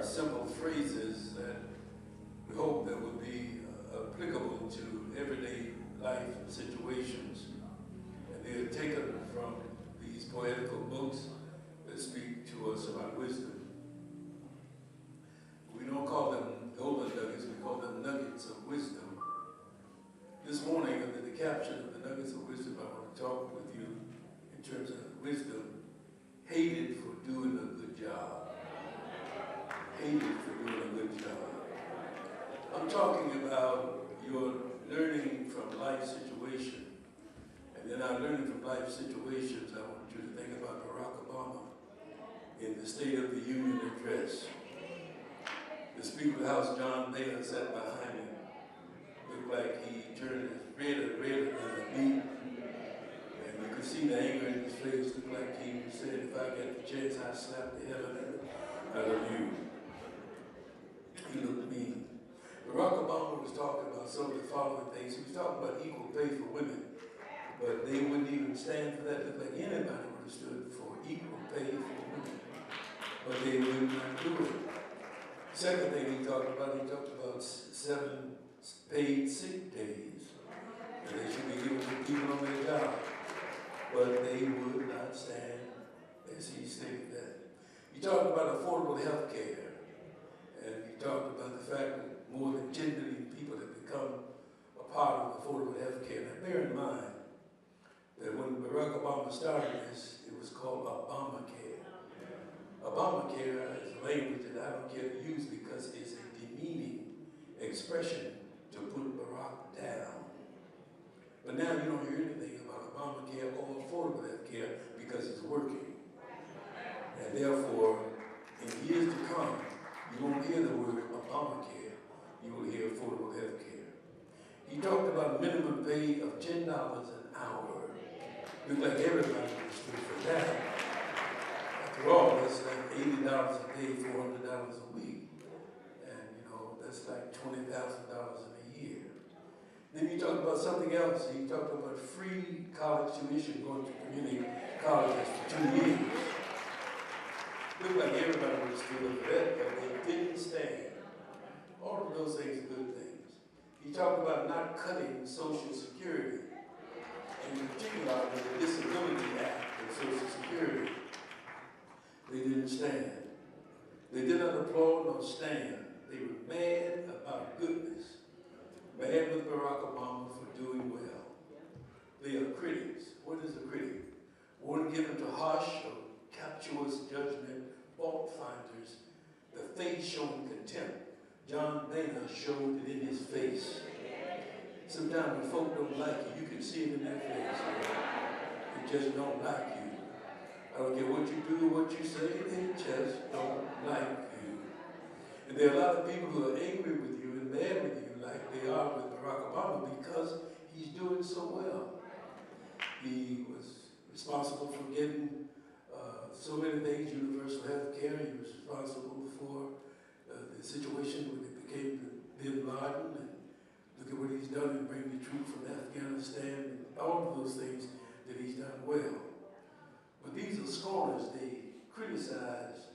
are simple phrases that we hope that would be applicable to everyday life situations. And they are taken from these poetical books that speak to us about wisdom. We don't call them golden nuggets, we call them nuggets of wisdom. This morning, under the caption of the nuggets of wisdom, I want to talk with you in terms of wisdom, hated for doing a good job. Hated for doing a good job. I'm talking about your learning from life situation. And then our learning from life situations, I want you to think about Barack Obama in the State of the Union address. The Speaker of the House, John Boehner, sat behind him. Looked like he turned redder than a beet. And you could see the anger in his face. Looked like he said, if I get the chance, I'd slap the hell out of you. He looked mean. Barack Obama was talking about some of the following things. He was talking about equal pay for women, but they wouldn't even stand for that. It looked like anybody would have stood for equal pay for women, but they would not do it. Second thing he talked about 7 paid sick days that they should be given to people on their job, but they would not stand as he stated that. He talked about affordable health care. And he talked about the fact that more than 10 million people have become a part of affordable health care. Now bear in mind that when Barack Obama started this, it was called Obamacare. Obamacare is a language that I don't care to use because it's a demeaning expression to put Barack down. But now you don't hear anything about Obamacare or affordable health care because it's working. And therefore, in years to come, you won't hear the word Obamacare, you will hear affordable health care. He talked about minimum pay of $10 an hour. Looked like everybody was good for that. After all, that's like $80 a day, $400 a week. And you know, that's like $20,000 in a year. Then he talked about something else. He talked about free college tuition, going to community colleges for 2 years. Looked like everybody was doing that, but they didn't stand. All of those things are good things. He talked about not cutting Social Security, in particular with the Disability Act of Social Security. They didn't stand. They did not applaud nor stand. They were mad about goodness, mad with Barack Obama for doing well. They are critics. What is a critic? One given to harsh or captious judgment, fault finders, the face showing contempt. John Boehner showed it in his face. Sometimes when folk don't like you, you can see it in their face. They just don't like you. I don't care what you do, what you say, they just don't like you. And there are a lot of people who are angry with you and mad with you like they are with Barack Obama because he's doing so well. He was responsible for getting so many things, universal health care. He was responsible for the situation when it became Bin Laden, and look at what he's done in bringing the troops from Afghanistan, and all of those things that he's done well. But these are scorners. They criticize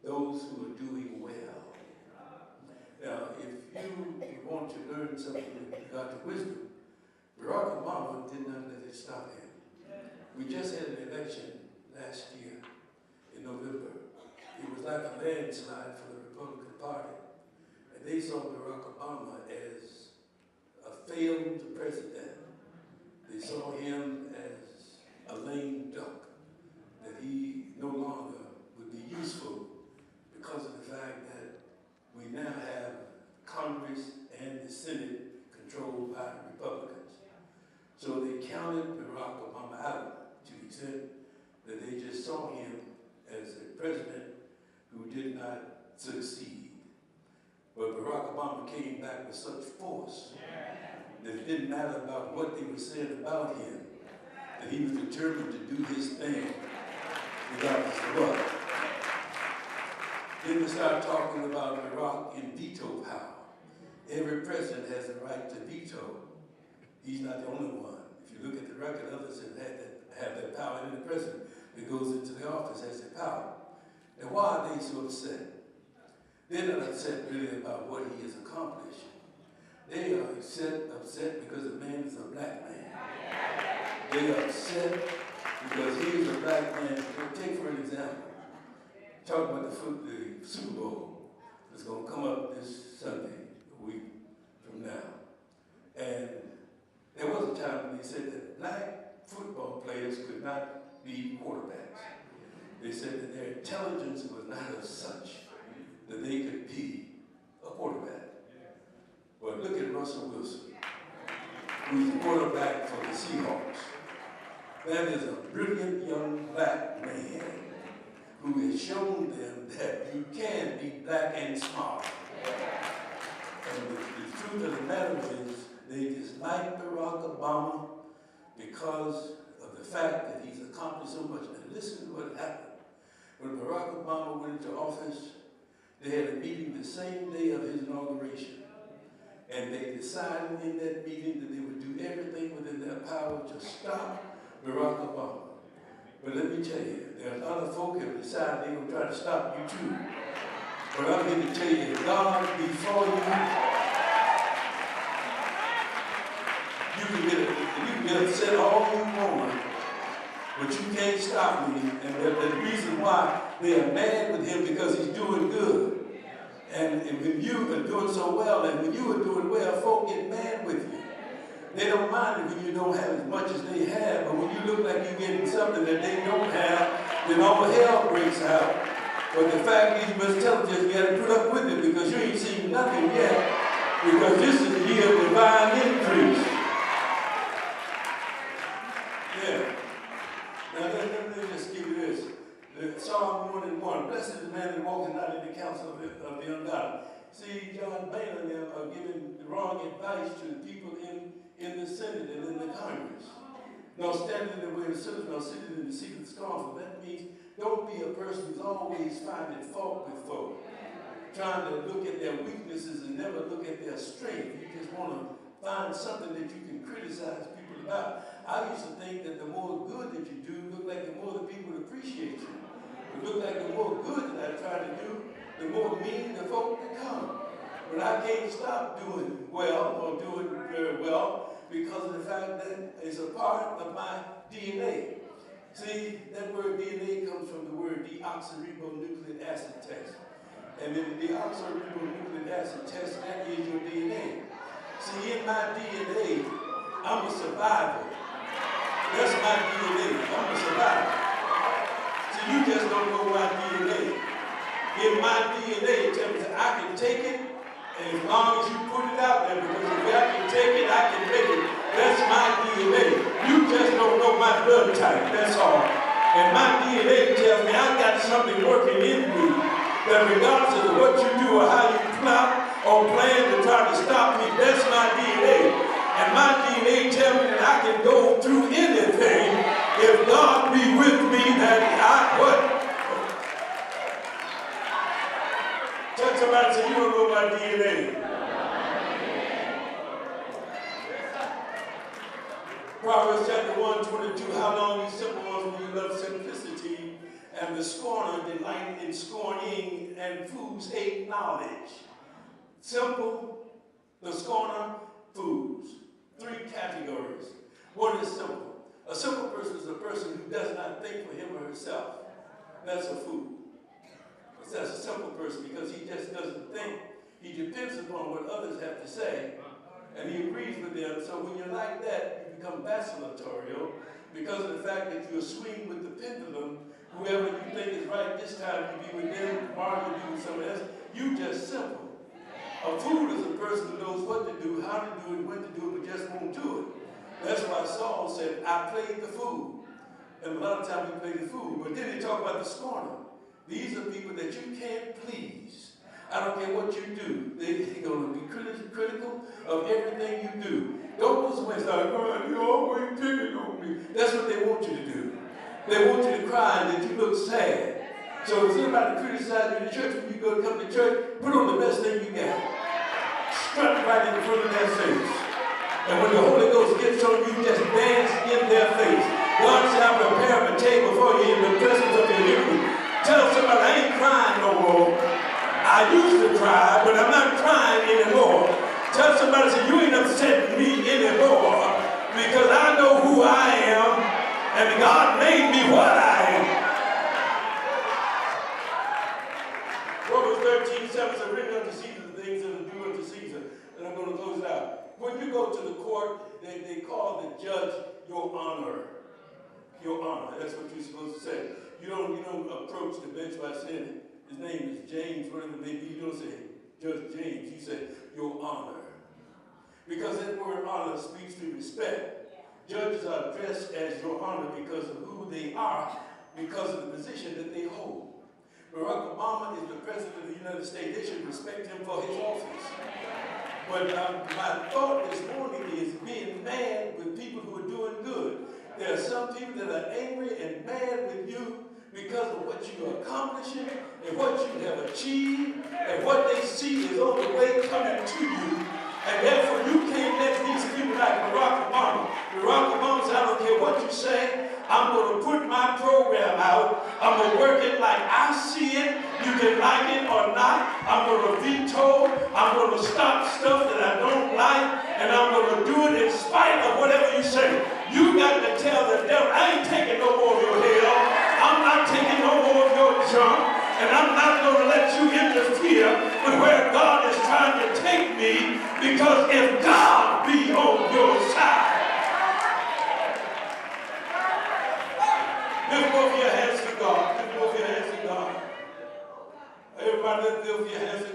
those who are doing well. Now, if you want to learn something with regard to wisdom, Barack Obama did not let it stop him. We just had an election last year in November. It was like a landslide for the Republican Party. And they saw Barack Obama as a failed president. They saw him as a lame duck, that he no longer would be useful because of the fact that we now have Congress and the Senate controlled by the Republicans. So they counted Barack Obama out to the extent that they just saw him as a president who did not succeed. But Barack Obama came back with such force that it didn't matter about what they were saying about him, that he was determined to do his thing regardless of what. Then we start talking about Barack and veto power. Every president has the right to veto. He's not the only one. If you look at the record, others have that power, and the president that goes into the office has that power. Now, why are they so upset? They're not upset really about what he has accomplished. They are upset because the man is a black man. They are upset because he is a black man. Take for an example, talk about the Super Bowl that's going to come up this Sunday, a week from now. And there was a time when they said that black football players could not be quarterbacks. They said that their intelligence was not of such that they could be a quarterback. But look at Russell Wilson, who's the quarterback for the Seahawks. That is a brilliant young black man who has shown them that you can be black and smart. And the truth of the matter is, they dislike Barack Obama because of the fact that he's accomplished so much. And listen to what happened. When Barack Obama went into office, they had a meeting the same day of his inauguration. And they decided in that meeting that they would do everything within their power to stop Barack Obama. But let me tell you, there are other folk who have decided they're going to try to stop you too. But I'm here to tell you, if God be for you, you can get upset all you want, but you can't stop me. And the reason why they are mad with him because he's doing good. And when you are doing so well, and when you are doing well, folk get mad with you. They don't mind it when you don't have as much as they have, but when you look like you're getting something that they don't have, then all hell breaks out. But the fact is, you must tell them just you got to put up with it because you ain't seen nothing yet, because this is the year of divine increase. Yeah. Now let me just give you this. Psalm 1:1, blessed is the man that walks not in the counsel of the ungodly. See, John Boehner and them are giving the wrong advice to the people in the Senate and in the Congress. No standing in the way of sinners, no sitting in the seat of the scornful. That means don't be a person who's always finding fault with folk, trying to look at their weaknesses and never look at their strength. You just want to find something that you can criticize people about. I used to think that the more good that you do, look like the more the people would appreciate you. It looked like the more good that I try to do, the more mean the folk become. But I can't stop doing well or doing very well because of the fact that it's a part of my DNA. See, that word DNA comes from the word deoxyribonucleic acid test. And then the deoxyribonucleic acid test, that is your DNA. See, in my DNA, I'm a survivor. That's my DNA. I'm a survivor. See, you just don't know my DNA. In my DNA, it tells me I can take it, and as long as you put it out there, because if I can take it, I can make it. That's my DNA. You just don't know my blood type, that's all. And my DNA tells me I've got something working in me that regardless of what you do or how you plot or plan to try to stop me, that's my DNA. And my DNA tells me that I can go through anything if God be with me, that Tell somebody, say, you don't know my DNA. Proverbs chapter 1:22, how long you simple ones when you love simplicity, and the scorner delight in scorning, and fools hate knowledge. Simple, the scorner, fools. 3 categories. One is simple. A simple person is a person who does not think for him or herself. That's a fool. That's a simple person because he just doesn't think. He depends upon what others have to say, and he agrees with them. So when you're like that, you become vacillatorial because of the fact that you swing with the pendulum. Whoever you think is right this time, you be with them, tomorrow you be with someone else. You just simple. A fool is a person who knows what to do, how to do it, when to do it, but just won't do it. That's why Saul said, I played the fool. And a lot of times we play the fool. But then they talk about the scorner. These are people that you can't please. I don't care what you do. They're going to be critical of everything you do. Don't go somewhere and start crying, you're always picking on me. That's what they want you to do. They want you to cry and that you look sad. So if somebody criticizes you in the church, when you go to come to church, put on the best thing you got. Strut right in front of their face. And when the Holy Ghost gets on you, just dance in their face. God shall prepare a table for you in the presence of your enemies. Tell somebody, I ain't crying no more. I I used to cry, but I'm not crying anymore. Tell somebody, say, you ain't upsetting me anymore because I know who I am and God made me what I am. Romans 13:7 says, written unto Caesar the things that are due unto Caesar. And I'm going to close it out. When you go to the court, they call the judge your honor. Your honor. That's what you're supposed to say. You don't approach the bench by saying his name is James, whatever it may be. You don't say Judge James. You say your honor. Because that word honor speaks to respect. Judges are addressed as your honor because of who they are, because of the position that they hold. Barack Obama is the president of the United States. They should respect him for his office. But my thought this morning is being mad with people who are doing good. There are some people that are angry and mad with you because of what you are accomplishing and what you have achieved and what they see is on the way coming to you. And therefore you can't let these people like Barack Obama. Barack Obama said, I don't care what you say, I'm going to put my program out. I'm going to work it like I see it. You can like it or not. I'm going to veto. I'm going to stop stuff that I don't like. And I'm going to do it in spite of whatever you say. You got to tell the devil, I ain't taking no more of your hell. I'm not taking no more of your junk. And I'm not going to let you interfere with where God is trying to take me, because if God be on your side. Lift both your hands to God. Lift both your hands to God. Everybody lift both your hands to God.